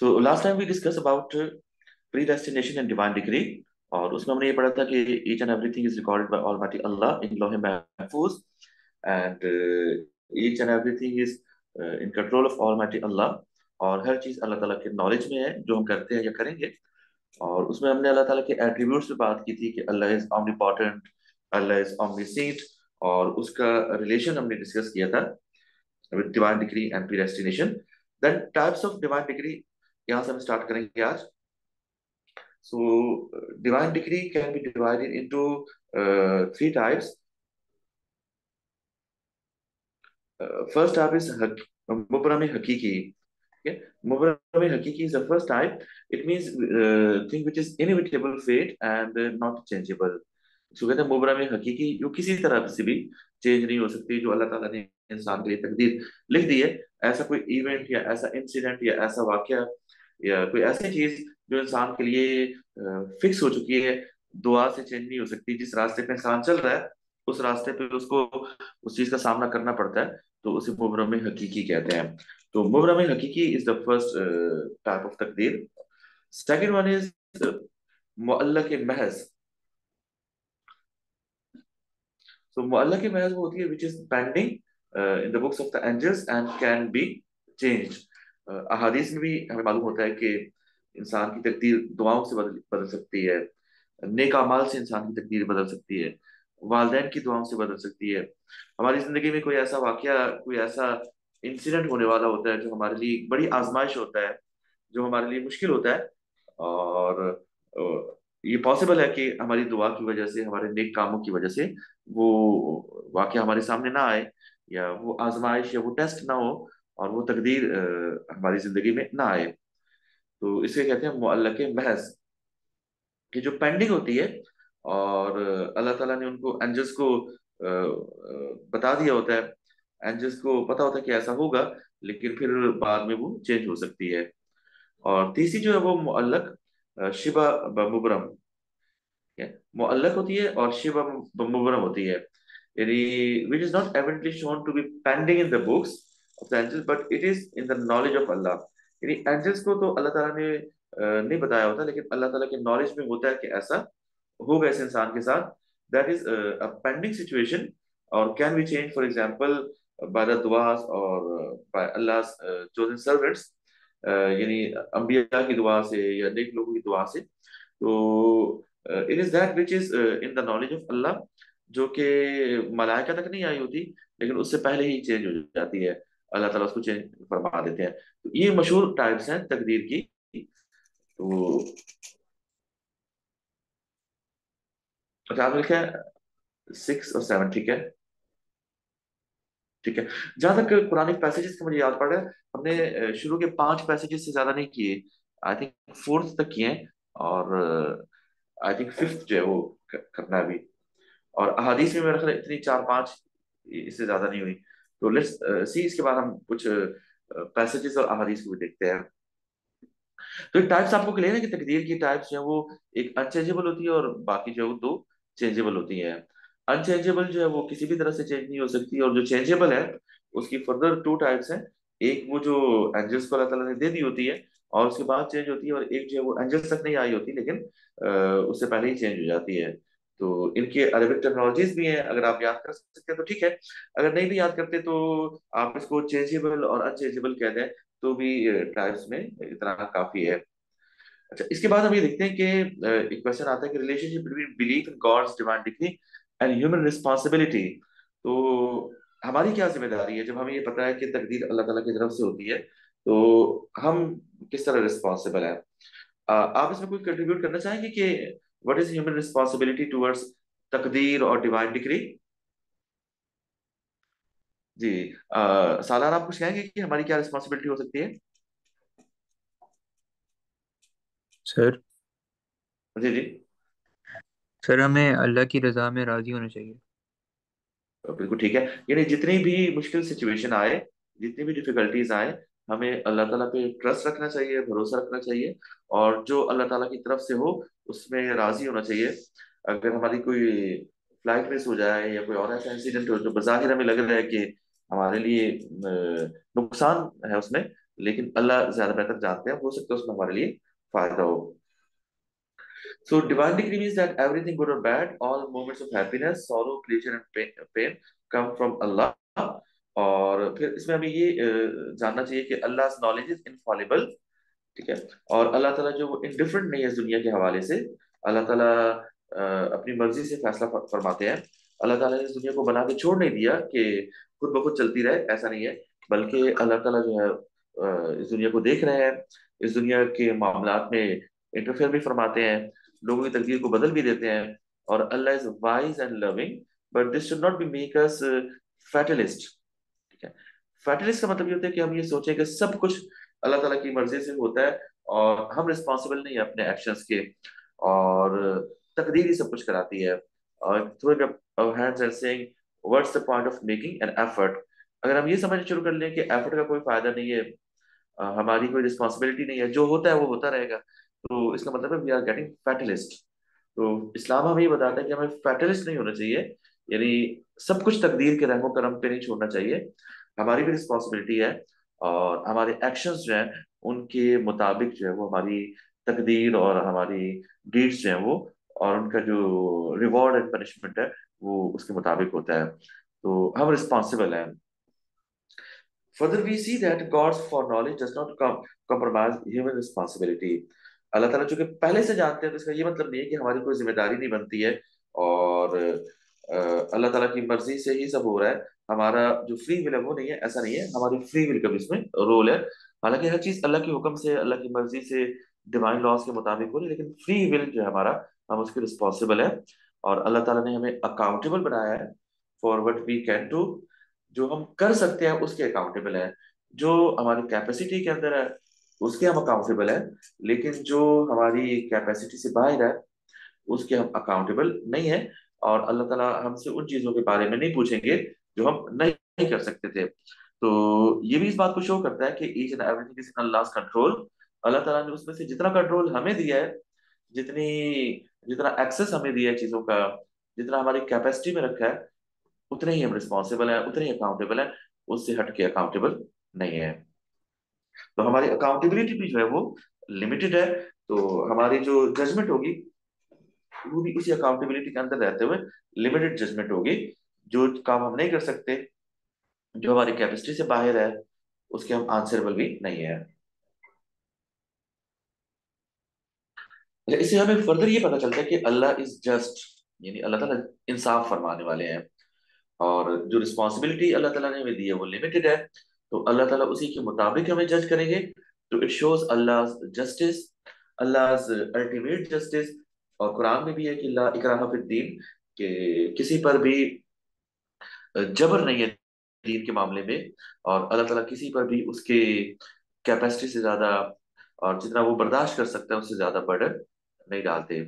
So last time we discussed about predestination and divine decree. और उसमें हमने ये पढ़ा था कि each and everything is recorded by Almighty Allah in Lawh Mahfuz, and each and everything is in control of Almighty Allah. और हर चीज अल्लाह ताला के नॉलेज में है जो हम करते हैं या करेंगे। और उसमें हमने अल्लाह ताला के एट्रीब्यूट्स पे बात की थी कि Allah is omnipotent, Allah is omniscient, और उसका रिलेशन हमने डिस्कस किया था with divine decree and predestination. Then types of divine decree यहाँ से हम स्टार्ट करेंगे आज। So, divine decree can be divided into three types. First type is Mubram Hakiki. Okay? Mubram Hakiki is the first type. It means thing which is inevitable fate and not changeable. So कहते हैं मुबरम हकीकी, जो किसी तरह से भी change नहीं हो सकती, जो अल्लाह ताला ने इंसान के लिए तकदीर लिख दी है। ऐसा कोई इवेंट या ऐसा इंसिडेंट या ऐसा वाकया या कोई ऐसी चीज जो इंसान के लिए फिक्स हो चुकी है, दुआ से चेंज नहीं हो सकती। जिस रास्ते पे इंसान चल रहा है उस रास्ते पे उसको उस चीज का सामना करना पड़ता है, तो उसे मुबरम हकीकी कहते हैं। तो मुबरम हकीकी is the first type of तकदीर। सेकंड वन इज मुअल्लक महज। So मुअल्लक महज वो होती है which is pending in the books of the angels and can be changed। अहादीस में भी हमें मालूम होता है कि इंसान की तकदीर दुआओं से बदल बदल सकती है, नेक अमाल से इंसान की तकदीर बदल सकती है, वालदैन की दुआओं से बदल सकती है। हमारी जिंदगी में कोई ऐसा वाकया, कोई ऐसा इंसिडेंट होने वाला होता है जो हमारे लिए बड़ी आजमाइश होता है, जो हमारे लिए मुश्किल होता है। और ये पॉसिबल है कि हमारी दुआ की वजह से, हमारे नेक कामों की वजह से वो वाकया हमारे सामने ना आए, या वो आजमाइश या वो टेस्ट ना हो, और वो तकदीर हमारी जिंदगी में ना आए। तो इसे कहते हैं मुअल्लक़ महज़, कि जो पेंडिंग होती है। और अल्लाह ताला ने उनको एंजल्स को बता दिया होता है, एंजल्स को पता होता है कि ऐसा होगा, लेकिन फिर बाद में वो चेंज हो सकती है। और तीसरी जो है वो मुअल्लक शिबा मुबरम है। मुअल्लक होती है और शिबा मुबरम होती है, यानी which is not evidently shown to be pending in the books of the angels but it is in the knowledge of Allah. यानी एंजल्स को तो अल्लाह ताला ने नहीं बताया होता, लेकिन अल्लाह ताला के नॉलेज में होता है कि ऐसा होगा इस इंसान के साथ। That is a pending situation और can be change, for example by the दुआस और बाय अल्लाह's chosen servants, यानी अंबिया की दुआ से या नेक लोगों की दुआ से। तो it is that which is in the knowledge of Allah, जो कि मलाइका तक नहीं आई होती, लेकिन उससे पहले ही चेंज हो जाती है। अल्लाह ताला उसको चेंज फरमा देते हैं। तो ये मशहूर टाइप्स हैं तकदीर की। तो अच्छा, आप लिखे 6 और 7, ठीक है। ठीक है। जहां तक कुरानिक पैसेजेस के मुझे याद पड़ रहा है, हमने शुरू के 5 पैसेजेस से ज्यादा नहीं किए। आई थिंक फोर्थ तक किए हैं, और आई थिंक फिफ्थ जो है वो करना है अभी। और अहादीस में मेरा ख्याल है इतनी 4-5, इससे ज्यादा नहीं हुई। तो लेट्स सी, इसके बाद हम कुछ पैसेजेस और अहादीस को भी देखते हैं। तो एक टाइप्स आपको क्लियर है कि तकदीर की टाइप्स जो है वो एक अनचेंजेबल होती है, और बाकी जो है वो 2 चेंजेबल होती है। अनचेंजेबल जो है वो किसी भी तरह से चेंज नहीं हो सकती, और जो चेंजेबल है उसकी फर्दर 2 टाइप्स हैं। एक वो जो एंजल्स को अल्लाह ताला ने दे दी होती है और उसके बाद चेंज होती है, और एक जो है वो एंजल्स तक नहीं आई होती, लेकिन उससे पहले ही चेंज हो जाती है। तो इनके अरबिक टर्मिनोलॉजीज भी हैं, अगर आप याद कर सकते हैं तो ठीक है। अगर नहीं भी याद करते तो आप इसको चेंजेबल और अनचेंजेबल कहते हैं, तो भी टाइप्स में इतना काफी है। अच्छा, इसके बाद हम ये देखते हैं कि एक क्वेश्चन आता है कि relationship between belief in God's divine decree and human responsibility. तो हमारी क्या जिम्मेदारी है जब हमें ये पता है कि तकदीर अल्लाह ताला की तरफ से होती है, तो हम किस तरह रिस्पॉन्सिबल है। आप इसमें कोई कंट्रीब्यूट करना चाहेंगे कि what is human responsibility towards तकदीर और डिवाइन डिग्री? जी, सालार आप कुछ कहेंगे कि हमारी क्या रिस्पॉन्सिबिलिटी हो सकती है? सर जी जी। सर हमें अल्लाह की रज़ा में राज़ी होना चाहिए। बिल्कुल ठीक है। यानी जितनी भी मुश्किल सिचुएशन आए, जितनी भी डिफिकल्टीज आए, हमें अल्लाह ताला पे ट्रस्ट रखना चाहिए, भरोसा रखना चाहिए, और जो अल्लाह ताला की तरफ से हो उसमें राजी होना चाहिए। अगर हमारी कोई फ्लाइट मिस हो जाए या कोई और ऐसा इंसिडेंट हो जो बज़ाहिर हमें लग रहा है कि हमारे लिए नुकसान है उसमें, लेकिन अल्लाह ज्यादा बेहतर जानते हैं, हो सकता है उसमें हमारे लिए फायदा हो। So divine decree means that everything good और bad, all moments of happiness, sorrow, pleasure and pain come from Allah. और फिर इसमें हमें ये जानना चाहिए कि अल्लाह नॉलेज इज इनफॉलिबल। ठीक है। और अल्लाह ताला जो वो इंडिफरेंट नहीं है इस दुनिया के हवाले से। अल्लाह ताला अपनी मर्जी से फैसला फरमाते हैं। अल्लाह ताला ने इस दुनिया को बना के छोड़ नहीं दिया कि खुद ब खुद चलती रहे, ऐसा नहीं है। बल्कि अल्लाह ताला जो है इस दुनिया को देख रहे हैं, इस दुनिया के मामलात में इंटरफेयर भी फरमाते हैं, लोगों की तकदीर को बदल भी देते हैं। और Allah is wise and loving, but this should not be make us fatalist. ठीक है। फैटलिस्ट का मतलब ये होता है कि हम ये सोचें कि सब कुछ अल्लाह ताला की मर्जी से होता है और हम रिस्पॉन्सिबल नहीं है अपने एक्शंस के, और तकदीर ही सब कुछ कराती है। और throwing up our hands and saying what's the point of making an effort। अगर हम ये समझना शुरू कर लें कि एफर्ट का कोई फायदा नहीं है, हमारी कोई रिस्पॉन्सिबिलिटी नहीं है, जो होता है वो होता रहेगा, तो इसका मतलब है वी आर गेटिंग फैटलिस्ट। तो इस्लाम हमें ये बताता है कि हमें फैटलिस्ट नहीं होना चाहिए, यानी सब कुछ तकदीर के रहमो करम पे नहीं छोड़ना चाहिए। हमारी भी रिस्पॉन्सिबिलिटी है, और हमारे एक्शंस जो हैं उनके मुताबिक जो है वो हमारी तकदीर और हमारी डीड्स जो हैं वो, और उनका जो रिवॉर्ड एंड पनिशमेंट है वो उसके मुताबिक होता है। तो हम रिस्पॉन्सिबल हैं। Further, we see that God's foreknowledge does not compromise human responsibility। अल्लाह ताला चूंकि पहले से जानते हैं, तो इसका ये मतलब नहीं है कि हमारी कोई जिम्मेदारी नहीं बनती है, और अल्लाह ताला की मर्जी से ही सब हो रहा है। हमारा जो फ्री विल है वो नहीं है, ऐसा नहीं है, हमारी फ्री विल का भी इसमें रोल है। हालांकि हर चीज अल्लाह के हुक्म से, अल्लाह की मर्जी से, डिवाइन लॉज के मुताबिक हो रही है, लेकिन फ्री विल जो है हमारा, हम उसके रिस्पॉन्सिबल है। और अल्लाह ताला ने हमें अकाउंटेबल बनाया है for what we can do. जो हम कर सकते हैं उसके अकाउंटेबल है, जो हमारी कैपेसिटी के अंदर है उसके हम अकाउंटेबल है, लेकिन जो हमारी कैपेसिटी से बाहर है उसके हम अकाउंटेबल नहीं है। और अल्लाह ताला हमसे उन चीजों के बारे में नहीं पूछेंगे जो हम नहीं कर सकते थे। तो ये भी इस बात को शो करता है कि each and everything is in Allah's control. Allah ताला ने उसमें से जितना कंट्रोल हमें दिया है, जितनी जितना एक्सेस हमें दिया है चीजों का, जितना हमारी कैपेसिटी में रखा है, उतने ही हम रिस्पॉन्सिबल हैं, उतने ही अकाउंटेबल हैं। उससे हट के अकाउंटेबल नहीं है। तो हमारी अकाउंटेबिलिटी भी जो है वो लिमिटेड है। तो हमारी जो जजमेंट होगी वो भी उसी अकाउंटेबिलिटी के अंदर रहते हुए लिमिटेड जजमेंट होगी। जो काम हम नहीं कर सकते, जो हमारी कैपेसिटी से बाहर है, उसके हम आंसरेबल भी नहीं है। इससे हमें फर्दर ये पता चलता है कि अल्लाह इज जस्ट, यानी अल्लाह ताला इंसाफ फरमाने वाले हैं। और जो रिस्पॉन्सिबिलिटी अल्लाह ताला ने हमें दी है वो लिमिटेड है, तो अल्लाह ताला उसी के मुताबिक हमें जज करेंगे। तो it shows Allah justice, Allah ultimate justice. और कुरान में भी है कि ला इकराहा फिद दीन, कि किसी पर भी जबर नहीं है दीन के मामले में। और अल्लाह ताला किसी पर भी उसके कैपेसिटी से ज्यादा, और जितना वो बर्दाश्त कर सकता है उससे ज्यादा बर्डन नहीं डालते।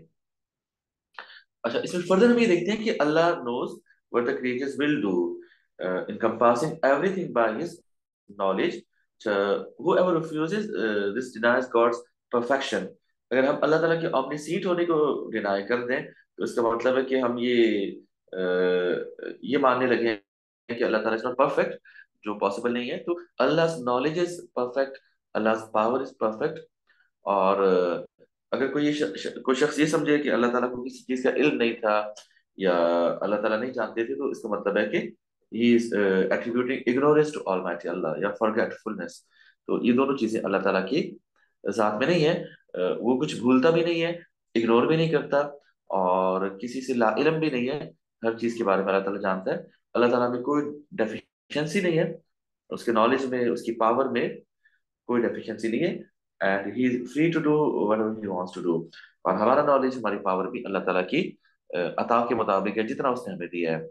अच्छा, इसमें फर्दर हम ये देखते हैं कि Allah knows what the creatures will do, encompassing everything by his knowledge। whoever refuses this denies God's perfection। अगर हम अल्लाह ताला के omniscient होने को डिनाई कर दें, तो इसका मतलब है कि हम ये मानने लगे हैं कि अल्लाह ताला इज नॉट परफेक्ट, जो पॉसिबल नहीं है। तो Allah knowledge is perfect, Allah power is perfect. और अगर कोई शख्स ये समझे कि अल्लाह ताला को किसी चीज का इल्म नहीं था, या अल्लाह ताला नहीं जानते थे, तो इसका मतलब है कि he is attributing ignorance to almighty Allah, या फॉरगेटफुलनेस। तो ये दोनों चीजें अल्लाह ताला की जात में नहीं है। वो कुछ भूलता भी नहीं है, इग्नोर भी नहीं करता, और किसी से ला इल्म भी नहीं है। हर चीज के बारे में अल्लाह ताला जानता है। अल्लाह ताला में कोई डेफिशिएंसी नहीं है, उसके नॉलेज में, उसकी पावर में कोई डेफिशिएंसी नहीं है। And he is free to do whatever he wants to do. और हमारा नॉलेज, हमारी पावर भी अल्लाह ताला की अता के मुताबिक है, जितना उसने हमें दिया है।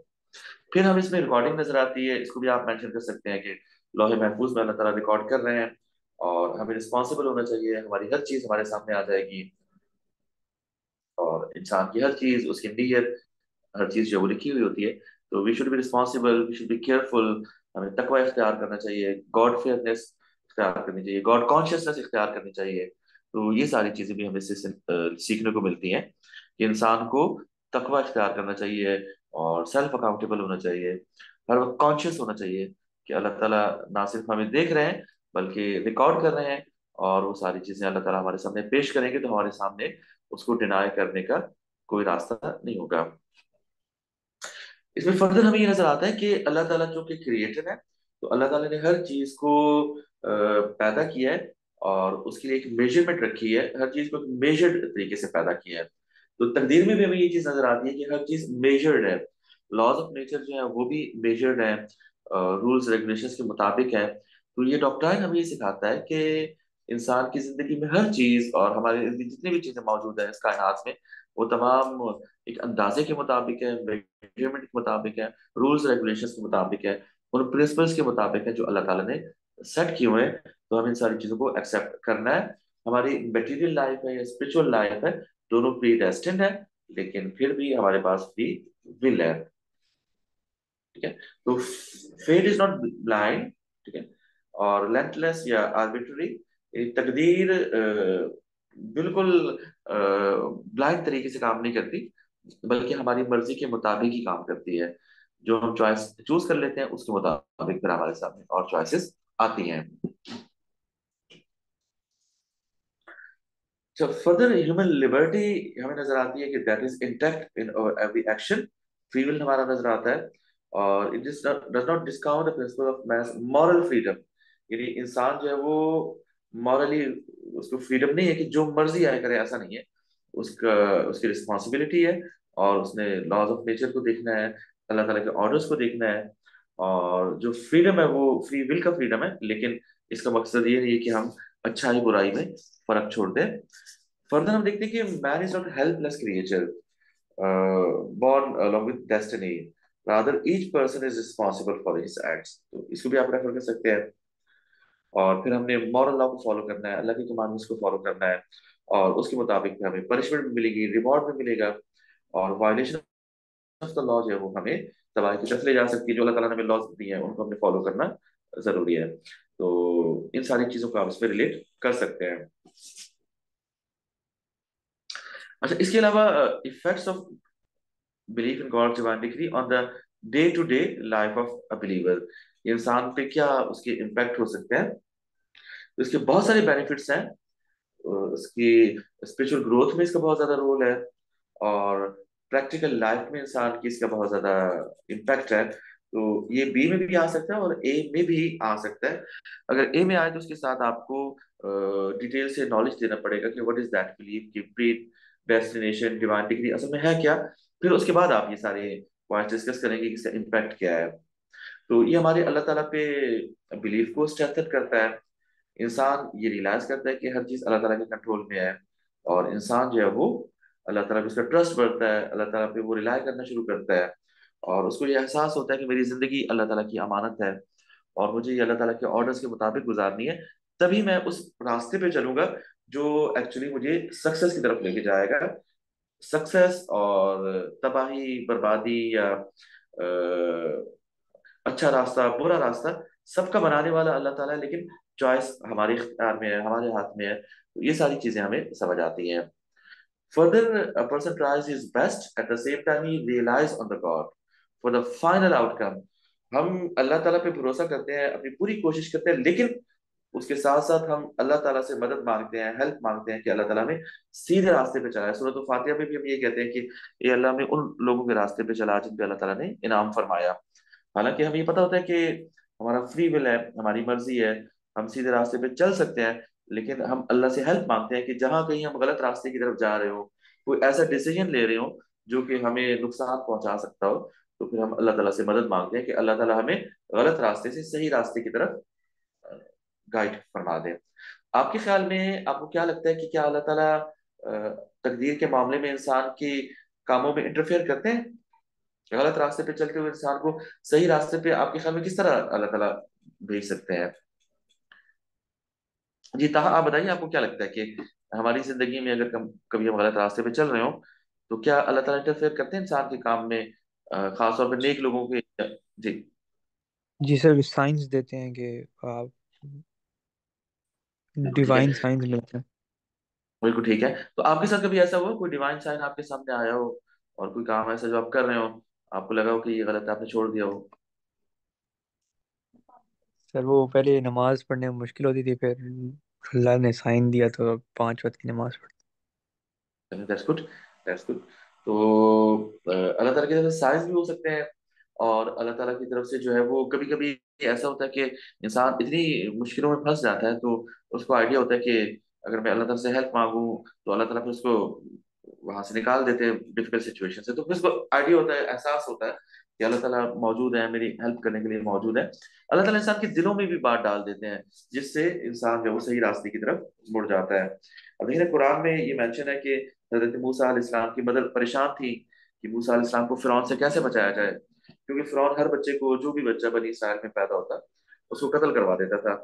फिर हम इसमें रिकॉर्डिंग नजर आती है, इसको भी आप मेंशन कर सकते हैं कि लौहे महफूज में अल्लाह ताला रिकॉर्ड कर रहे हैं, और हमें रिस्पॉन्सिबल होना चाहिए। हमारी हर चीज हमारे सामने आ जाएगी, और इंसान की हर चीज, उसकी नीयत, हर चीज जो वो लिखी हुई होती है। तो we should be responsible, we should be careful. हमें तकवा इख्तियार करना चाहिए, गॉड फेयरनेस इख्तियार करनी चाहिए, गॉड कॉन्शियसनेस इख्तियार करनी चाहिए। तो ये सारी चीजें भी हमें इससे सीखने को मिलती हैं कि इंसान को तकवा इख्तियार करना चाहिए, और सेल्फ अकाउंटेबल होना चाहिए, हर वक्त कॉन्शियस होना चाहिए कि अल्लाह ताला ना सिर्फ हमें देख रहे हैं, बल्कि रिकॉर्ड कर रहे हैं। और वो सारी चीजें अल्लाह ताला हमारे सामने पेश करेंगे, तो हमारे सामने उसको डिनाई करने का कोई रास्ता नहीं होगा। इसमें फर्दर हमें ये नजर आता है कि अल्लाह ताला जो कि क्रिएटर है, तो अल्लाह ताला ने हर चीज को पैदा किया है और उसके लिए एक मेजरमेंट रखी है, हर चीज को मेजर्ड तरीके से पैदा किया है। तो तकदीर में भी हमें ये चीज नजर आती है कि हर चीज मेजर्ड है। लॉज ऑफ नेचर जो है वो भी मेजर्ड है, रूल्स रेगुलेशंस के मुताबिक है। तो ये डॉक्ट्राइन हमें ये सिखाता है कि इंसान की जिंदगी में हर चीज और हमारे इर्द गिर्द जितनी भी चीजें मौजूद है इस कायनात में, वो तमाम एक अंदाजे के मुताबिक है, मेजरमेंट के मुताबिक है, रूल्स रेगुलेशंस के मुताबिक है, उन प्रिंसिपल्स के मुताबिक है जो अल्लाह ताला ने सेट किए हुए हैं। तो हमें इन सारी चीजों को एक्सेप्ट करना है। हमारी मटेरियल लाइफ है या स्पिरिचुअल लाइफ है, दोनों प्री डेस्टिन्ड है, लेकिन फिर भी हमारे पास फ्री विल है। ठीक है। तो फेट इज नॉट ब्लाइंड। ठीक है। और लेंथलेस या आर्बिट्ररी, तकदीर बिल्कुल ब्लाइंड तरीके से काम नहीं करती, बल्कि हमारी मर्जी के मुताबिक ही काम करती है। जो हम चॉइस चूज कर लेते हैं उसके मुताबिक फिर हमारे सामने और चॉइसेस आती हैं। जब फर्दर ह्यूमन लिबर्टी हमें नजर आती है कि that is intact in every action, free will हमारा नजर आता है। और it does not discount the principle of man moral freedom. यानी इंसान जो है वो मॉरली, उसको फ्रीडम नहीं है कि जो मर्जी आए करे, ऐसा नहीं है। उसका उसकी रिस्पॉन्सिबिलिटी है, और उसने लॉज ऑफ नेचर को देखना है, अल्लाह ताला के ऑर्डर्स को देखना है। और जो फ्रीडम है वो फ्री विल का फ्रीडम है, लेकिन इसका मकसद ये नहीं है कि हम अच्छाई बुराई में फर्क छोड़ दें। फर्दर हम देखते हैं कि man is not helpless creature born along with destiny, rather each person is responsible for his acts। तो इसको भी आप रेफर कर सकते हैं। और फिर हमने मॉरल लॉ को फॉलो करना है, अल्लाह के कमांड्स को फॉलो करना है, और उसके मुताबिक फिर हमें पनिशमेंट भी मिलेगी, रिवॉर्ड भी मिलेगा। और वायलेशन ऑफ द लॉ जो है वो हमें तबाही की तरफ ले जा सकती है। जो अल्लाह ताला ने हमें लॉज दी है उनको हमने फॉलो करना जरूरी है। तो इन सारी चीजों को आप इसमें रिलेट कर सकते हैं। अच्छा, इसके अलावा effects of belief in God divine decree on the day to day life of a believer, इंसान पे क्या उसके इम्पैक्ट हो सकते हैं। तो इसके बहुत सारे बेनिफिट्स हैं। उसकी स्पिरिचुअल ग्रोथ में इसका बहुत ज्यादा रोल है, और प्रैक्टिकल लाइफ में इंसान की इसका बहुत ज्यादा इम्पैक्ट है। तो ये बी में भी आ सकता है और ए में भी आ सकता है। अगर ए में आए तो उसके साथ आपको डिटेल से नॉलेज देना पड़ेगा कि व्हाट इज दैट बिलीफ, की प्री डेस्टिनेशन डिवाइन डिग्री असल में है क्या। फिर उसके बाद आप ये सारे पॉइंट्स डिस्कस करेंगे कि इसका इम्पैक्ट क्या है। तो ये हमारे अल्लाह ताला पे बिलीफ को स्ट्रेंथन करता है। इंसान ये रियलाइज करता है कि हर चीज अल्लाह ताला के कंट्रोल में है, और इंसान जो है वो अल्लाह ताला पे उसका ट्रस्ट बढ़ता है, अल्लाह ताला पे वो रिलाय करना शुरू करता है। और उसको ये एहसास होता है कि मेरी जिंदगी अल्लाह ताला की अमानत है, और मुझे ये अल्लाह ताला के ऑर्डर्स के मुताबिक गुजारनी है। तभी मैं उस रास्ते पे चलूंगा जो एक्चुअली मुझे सक्सेस की तरफ लेके जाएगा। सक्सेस और तबाही, बर्बादी, या अच्छा रास्ता, बुरा रास्ता, सबका बनाने वाला अल्लाह ताला है, लेकिन चॉइस हमारे इख्तियार में है, हमारे हाथ में है। तो ये सारी चीजें हमें समझ आती हैं। Further, a person tries his best, at the same time he relies on the God for the final outcome। हम अल्लाह ताला पे भरोसा करते हैं, अपनी पूरी कोशिश करते हैं, लेकिन उसके साथ साथ हम अल्लाह ताला से मदद मांगते हैं, हेल्प मांगते हैं कि अल्लाह ताला हमें सीधे रास्ते पे चलाए। सूरत फातिहा में भी हम ये कहते हैं कि ये अल्लाह में उन लोगों के रास्ते पे चला जिन पे अल्लाह ताला ने इनाम फरमाया। हालांकि हमें ये पता होता है कि हमारा फ्री विल है, हमारी मर्जी है, हम सीधे रास्ते पे चल सकते हैं, लेकिन हम अल्लाह से हेल्प मांगते हैं कि जहां कहीं हम गलत रास्ते की तरफ जा रहे हो, कोई ऐसा डिसीजन ले रहे हो जो कि हमें नुकसान पहुंचा सकता हो, तो फिर हम अल्लाह ताला से मदद मांगते हैं कि अल्लाह ताला हमें गलत रास्ते से सही रास्ते की तरफ गाइड फरमा दे। आपके ख्याल में आपको क्या लगता है कि क्या अल्लाह ताला तकदीर के मामले में इंसान के कामों में इंटरफेयर करते हैं? गलत रास्ते पे चलते हुए इंसान को सही रास्ते पे आपके ख्याल में किस तरह अल्लाह ताला भेज सकते हैं? जी ताहा, आप बताइए, आपको क्या लगता है कि हमारी जिंदगी में अगर कभी हम गलत रास्ते पे चल रहे हो, तो क्या अल्लाह ताला इंटरफेयर करते हैं इंसान के काम में, खास तौर पर नेक लोगों के? जी। जी सर, साइंस देते हैं कि आप बिल्कुल ठीक है। डिवाइन साइंस मिलते हैं। बिल्कुल ठीक है। तो आपके साथ कभी ऐसा हुआ, कोई डिवाइन साइन आपके सामने आया हो, और कोई काम ऐसा जो आप कर रहे हो, आपको लगा हो कि ये गलत है, आपने छोड़ दिया हो? सर वो पहले नमाज पढ़ने में मुश्किल होती थी, फिर अल्लाह ने साइन दिया तो अब 5 वक्त की नमाज पढ़। That's good, that's good. तो अल्लाह ताला की तरफ से साइंस भी हो सकते हैं, और अल्लाह ताला की तरफ से जो है वो कभी कभी ऐसा होता है कि इंसान इतनी मुश्किलों में फंस जाता है, तो उसको आइडिया होता है कि अगर मैं अल्लाह ताला से हेल्प मांगू तो अल्लाह ताला फिर उसको वहां से निकाल देते हैं डिफिकल्ट सिचुएशन से। तो फिर उसको आइडिया होता है, एहसास होता है कि अल्लाह ताला मौजूद है, मेरी हेल्प करने के लिए मौजूद है। अल्लाह ताला इंसान के दिलों में भी बात डाल देते हैं, जिससे इंसान जो है वो सही रास्ते की तरफ मुड़ जाता है। अब देखिए कुरान में ये मेंशन है कि हजरत मूसा अलैहिस्सलाम की मदर परेशान थी कि मूसा अलैहिस्सलाम को फिरौन से कैसे बचाया जाए, क्योंकि फिरौन हर बच्चे को, जो भी बच्चा बनी इसराइल में पैदा होता, उसको कत्ल करवा देता था।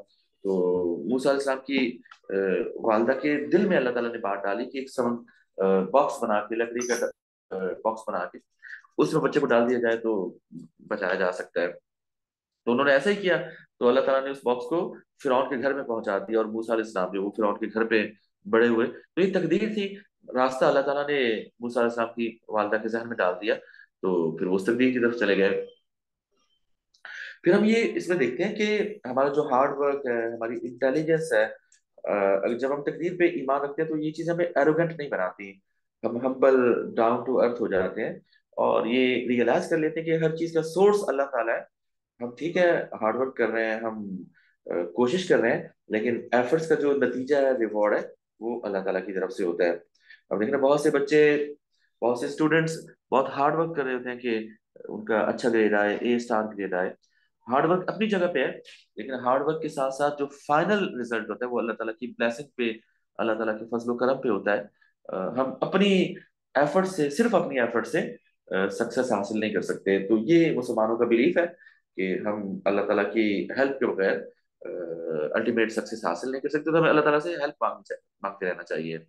तो मूसा अलैहिस्सलाम की वालदा के दिल में अल्लाह ताला ने बात डाली कि एक बॉक्स बना के, लकड़ी का बॉक्स बना के उसमें बच्चे को डाल दिया जाए तो बचाया जा सकता है। तो उन्होंने ऐसा ही किया। तो अल्लाह ताला ने उस बॉक्स को फिरौन के घर में पहुंचा दिया, और मूसा अलैहिस्सलाम जो वो फिरौन के घर पे बड़े हुए। तो ये तकदीर थी, रास्ता अल्लाह ताला ने मूसा अलैहिस्सलाम की वालदा के जहन में डाल दिया, तो फिर वो उस तकदीर की तरफ चले गए। फिर हम ये इसमें देखते हैं कि हमारा जो हार्ड वर्क है, हमारी इंटेलिजेंस है, अगर जब हम तकदीर पे ईमान रखते हैं तो ये चीजें हमें एरोगेंट नहीं बनाती। हम हम्बल, डाउन टू अर्थ हो जाते हैं, और ये रियलाइज कर लेते हैं कि हर चीज का सोर्स अल्लाह ताला है। हम ठीक है, हार्ड वर्क कर रहे हैं, हम कोशिश कर रहे हैं, लेकिन एफर्ट्स का जो नतीजा है, रिवॉर्ड है, वो अल्लाह ताला की तरफ से होता है। अब देखना, बहुत से बच्चे, बहुत से स्टूडेंट्स बहुत हार्ड वर्क कर रहे होते हैं कि उनका अच्छा ग्रेड आए, ए स्टार ग्रेड आए। हार्ड वर्क अपनी जगह पे है, लेकिन हार्ड वर्क के साथ साथ जो फाइनल रिजल्ट होता है वो अल्लाह ताला की ब्लेसिंग पे, अल्लाह ताला के फजलो करम पे होता है। हम अपनी एफर्ट से, सिर्फ अपनी एफर्ट से सक्सेस हासिल नहीं कर सकते। तो ये मुसलमानों का बिलीफ है कि हम अल्लाह ताला की हेल्प के बगैर अल्टीमेट सक्सेस हासिल नहीं कर सकते। तो हमें अल्लाह ताला से हेल्प मांगते रहना चाहिए।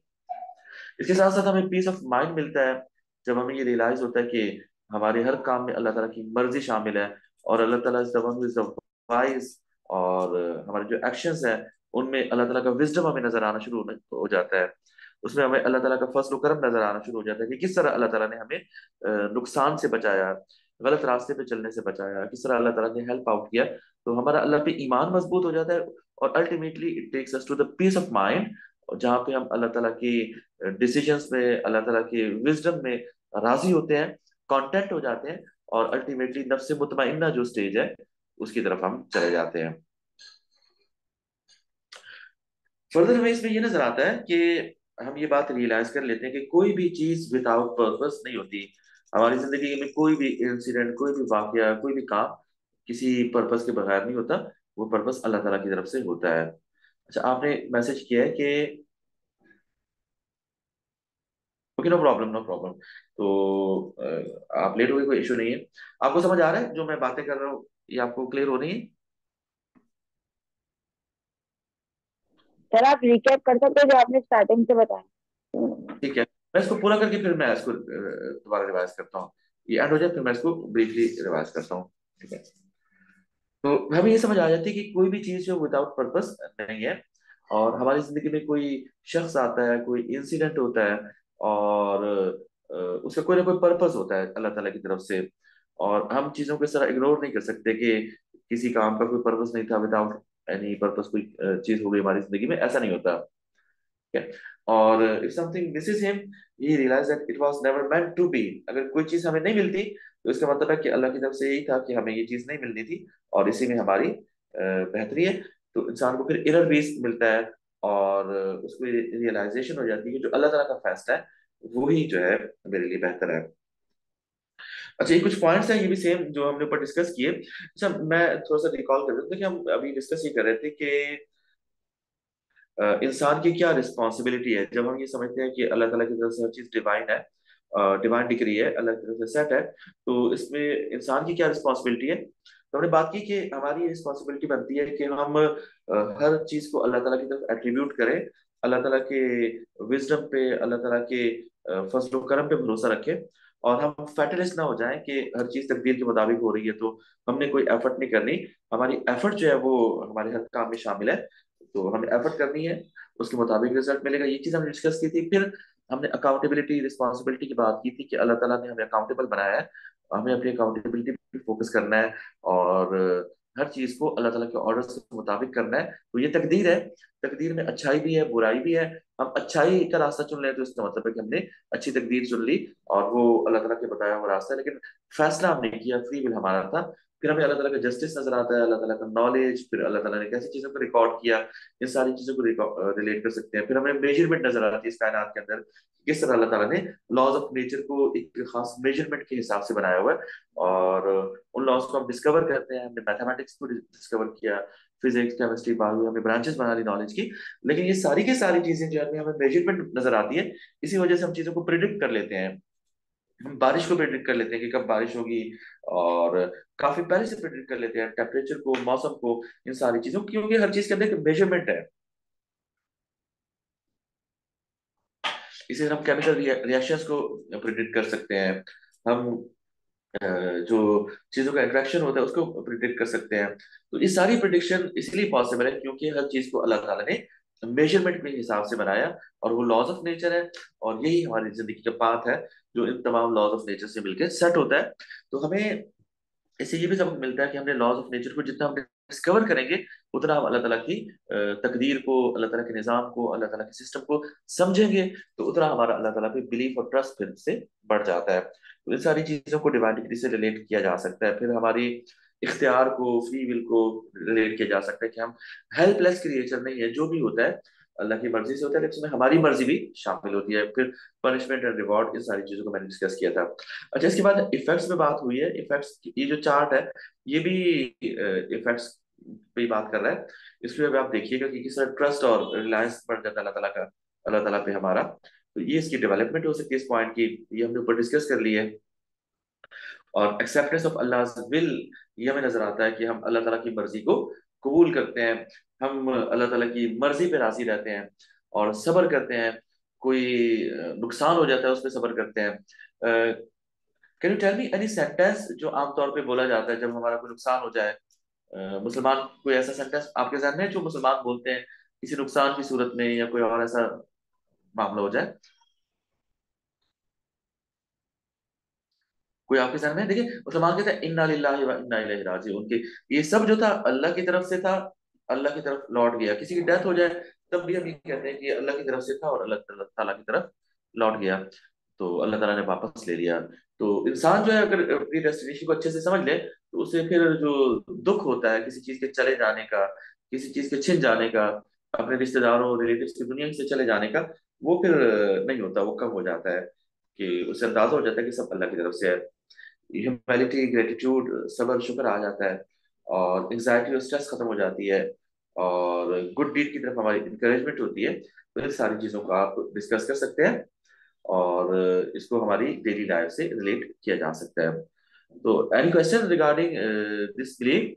इसके साथ साथ हमें पीस ऑफ माइंड मिलता है जब हमें ये रियलाइज होता है कि हमारे हर काम में अल्लाह ताला की मर्जी शामिल है, और अल्लाह ताला is the one who is the wise. और हमारे जो एक्शंस हैं उनमें अल्लाह ताला का विजडम हमें नजर आना शुरू हो जाता है। उसमें हमें अल्लाह ताला का फजल करम नजर आना शुरू हो जाता है कि किस तरह अल्लाह ताला ने हमें नुकसान से बचाया, गलत रास्ते पे चलने से बचाया, किस तरह अल्लाह ताला ने हेल्प आउट किया। तो हमारा अल्लाह पे ईमान मजबूत हो जाता है, और ultimately it takes us to the peace of mind, जहाँ पे हम अल्लाह ताला की डिसीजंस में, अल्लाह ताला के विजडम में राजी होते हैं, कॉन्टेंट हो जाते हैं, और अल्टीमेटली नफ्स मुतमइन्ना जो स्टेज है उसकी तरफ हम चले जाते हैं। फर्दर हमें इसमें ये नजर आता है कि हम ये बात रियलाइज कर लेते हैं कि कोई भी चीज विदाउट पर्पस नहीं होती। हमारी जिंदगी में कोई भी इंसिडेंट, कोई भी वाकया, कोई भी काम किसी पर्पस के बगैर नहीं होता। वो पर्पस अल्लाह ताला की तरफ से होता है। अच्छा, आपने मैसेज किया है कि okay, no problem, no problem. तो आप लेट हो गए, कोई इशू नहीं है। आपको समझ आ रहा है जो मैं बातें कर रहा हूँ, ये आपको क्लियर हो रही है? सर आप रिकैप कर सकते हो जो आपने स्टार्टिंग से बताया। ठीक है, मैं इसको पूरा करके फिर मैं इसको दोबारा रिवाइज करता हूँ। ये एंड हो जाए फिर मैं इसको ब्रीफली रिवाइज करता हूँ। ठीक है। तो हमें ये समझ आ जाती है कि कोई भी चीज जो विदाउट पर्पस नहीं है, और हमारी जिंदगी में कोई शख्स आता है, कोई इंसिडेंट होता है, और उसका कोई ना कोई पर्पस होता है अल्लाह ताला की तरफ से। और हम चीजों को इस तरह इग्नोर नहीं कर सकते कि किसी काम का कोई पर्पस नहीं था, विदाउट एनी पर्पस कोई चीज हो गई हमारी जिंदगी में, ऐसा नहीं होता। ठीक है। और if something misses him, he realize that it was never meant to be. अगर कोई चीज हमें नहीं मिलती तो इसका मतलब है कि अल्लाह की तरफ से यही था कि हमें ये चीज नहीं मिलनी थी, और इसी में हमारी बेहतरी है। तो इंसान को फिर इनर पीस मिलता है, और उसको रियलाइजेशन हो जाती है कि जो अल्लाह ताला का फैसला है वो ही जो है मेरे लिए बेहतर है। अच्छा, ये कुछ पॉइंट्स हैं, ये भी सेम जो हमने ऊपर डिस्कस किए। अच्छा, मैं थोड़ा सा रिकॉल कर देता हूँ कि हम अभी डिस्कस ये कर रहे थे कि इंसान की क्या रिस्पॉन्सिबिलिटी है जब हम ये समझते हैं कि अल्लाह ताला की तरफ से हर चीज डिवाइन है, डिवाइन डिक्री है, अल्लाह की तरफ से सेट है। तो इसमें इंसान की क्या रिस्पॉन्सिबिलिटी है? तो हमने बात की कि हमारी रिस्पॉन्सिबिलिटी बनती है कि हम हर चीज को अल्लाह ताला की तरफ एट्रीब्यूट करें, अल्लाह ताला के विजडम पे, अल्लाह ताला के फजल करम पे भरोसा रखें, और हम फैटलिस्ट ना हो जाएं कि हर चीज तकदीर के मुताबिक हो रही है तो हमने कोई एफर्ट नहीं करनी। हमारी एफर्ट जो है वो हमारे हर काम में शामिल है, तो हमें एफर्ट करनी है, उसके मुताबिक रिजल्ट मिलेगा। ये चीज हमने डिस्कस की थी। फिर हमने अकाउंटेबिलिटी, रिस्पॉन्सिबिलिटी की बात की थी कि अल्लाह ताला ने हमें अकाउंटेबल बनाया है, हमें अपनी अकाउंटेबिलिटी पे फोकस करना है। और हर चीज को अल्लाह ताला के ऑर्डर के मुताबिक करना है, तो ये तकदीर है। तकदीर में अच्छाई भी है, बुराई भी है। हम अच्छाई का रास्ता चुन लें तो इसका मतलब है कि हमने अच्छी तकदीर चुन ली और वो अल्लाह ताला के बताया हुआ रास्ता है, लेकिन फैसला हमने किया, फ्री विल हमारा था। फिर हमें अल्लाह ताला का जस्टिस नजर आता है, अल्लाह ताला का नॉलेज, फिर अल्लाह ताला ने कैसी चीजों को रिकॉर्ड किया, इन सारी चीजों को रिलेट कर सकते हैं। फिर हमें मेजरमेंट नजर आती है इस कायनात के अंदर, किस तरह अल्लाह ताला ने लॉज ऑफ नेचर को एक खास मेजरमेंट के हिसाब से बनाया हुआ है। और उन लॉज को हम डिस्कवर करते हैं। हमने मैथमेटिक्स को डिस्कवर किया, फिजिक्स, केमिस्ट्री, बायो, हमें ब्रांचेस बना ली नॉलेज की। लेकिन ये सारी की सारी चीजें जो है हमें मेजरमेंट नजर आती है। इसी वजह से हम चीजों को प्रिडिक्ट कर लेते हैं। हम बारिश को प्रिडिक्ट कर लेते हैं कि कब बारिश होगी, और काफी पहले से प्रिडिक्ट कर लेते हैं टेम्परेचर को, मौसम को, इन सारी चीजों को, क्योंकि हर चीज के अंदर एक मेजरमेंट है। इसी तरह हम केमिकल रिएक्शंस को प्रिडिक्ट कर सकते हैं। हम जो चीजों का इंट्रैक्शन होता है उसको प्रिडिक्ट कर सकते हैं। तो ये सारी प्रिडिक्शन इसलिए पॉसिबल है क्योंकि हर चीज को अल्लाह ताला ने मेजरमेंट के हिसाब से बनाया, और वो लॉज ऑफ नेचर है। और यही हमारी जिंदगी का पाथ है जो इन तमाम लॉज ऑफ नेचर से मिलकर सेट होता है। तो हमें इससे ये भी सबक मिलता है कि हमने लॉज ऑफ नेचर को जितना हम डिस्कवर करेंगे, उतना हम अल्लाह ताला की तकदीर को, अल्लाह ताला के निज़ाम को, अल्लाह ताला के सिस्टम को समझेंगे, तो उतना हमारा अल्लाह ताला पे बिलीफ और ट्रस्ट फिर से बढ़ जाता है। तो इन सारी चीजों को डिवाइन डिग्री से रिलेट किया जा सकता है। फिर हमारी इख्तियार को, फ्री विल को रिलेट किया जा सकता है कि हम हेल्पलेस क्रिएचर नहीं है। जो भी होता है अल्लाह की मर्जी से होता है, लेकिन उसमें हमारी मर्जी भी शामिल होती है। फिर पनिशमेंट एंड रिवॉर्ड, इन सारी चीजों को मैंने डिस्कस किया था। अच्छा, इसके बाद इफेक्ट्स में बात हुई है। इफेक्ट्स, ये जो चार्ट है ये भी इफेक्ट्स पे ही बात कर रहा है। इसमें भी आप देखिएगा कि किस तरह ट्रस्ट और रिलायंस बढ़ जाता है अल्लाह ताला का, अल्लाह ताला पे हमारा। तो ये इसकी डेवलपमेंट हो सकती है इस पॉइंट की, ये हमने ऊपर डिस्कस कर ली है। और एक्सेप्टेंस ऑफ अल्लाह विल, ये हमें नजर आता है कि हम अल्लाह ताला की मर्जी को कबूल करते हैं। हम अल्लाह ताला की मर्जी पे राजी रहते हैं और सब्र करते हैं। कोई नुकसान हो जाता है उस पर सब्र करते हैं। Can you tell me any sentence जो आमतौर पे बोला जाता है जब हमारा कोई नुकसान हो जाए? मुसलमान, कोई ऐसा सेंटेंस आपके ज़हन में है जो मुसलमान बोलते हैं किसी नुकसान की सूरत में, या कोई और ऐसा मामला हो जाए? कोई आपके ज़हन में है? देखिए, मुसलमान कहते हैं इन्ना लिल्लाहि व इन्ना इलैहि राजिऊन, उनके ये सब जो था अल्लाह की तरफ से था, अल्लाह की तरफ लौट गया। किसी की डेथ हो जाए तब भी हम ये कहते हैं कि अल्लाह की तरफ से था और अल्लाह ताला की तरफ लौट गया, तो अल्लाह ताला ने वापस ले लिया। तो इंसान जो है अगर अपनी डेस्टिनेशन को अच्छे से समझ ले, तो उसे फिर जो दुख होता है किसी चीज के चले जाने का, किसी चीज के छिन जाने का, अपने रिश्तेदारों रिलेटिव्स की दुनिया से चले जाने का, वो फिर नहीं होता, वो कम हो जाता है। कि उसे अंदाजा हो जाता है कि सब अल्लाह की तरफ से है। ह्यूमैनिटी, ग्रेटिट्यूड, सबर, शुक्र आ जाता है, और एंजाइटी और स्ट्रेस खत्म हो जाती है, और गुड डीड की तरफ हमारी इंकरेजमेंट होती है। तो इन सारी चीजों को आप डिस्कस कर सकते हैं, और इसको हमारी डेली लाइफ से रिलेट किया जा सकता है। तो any question regarding this belief?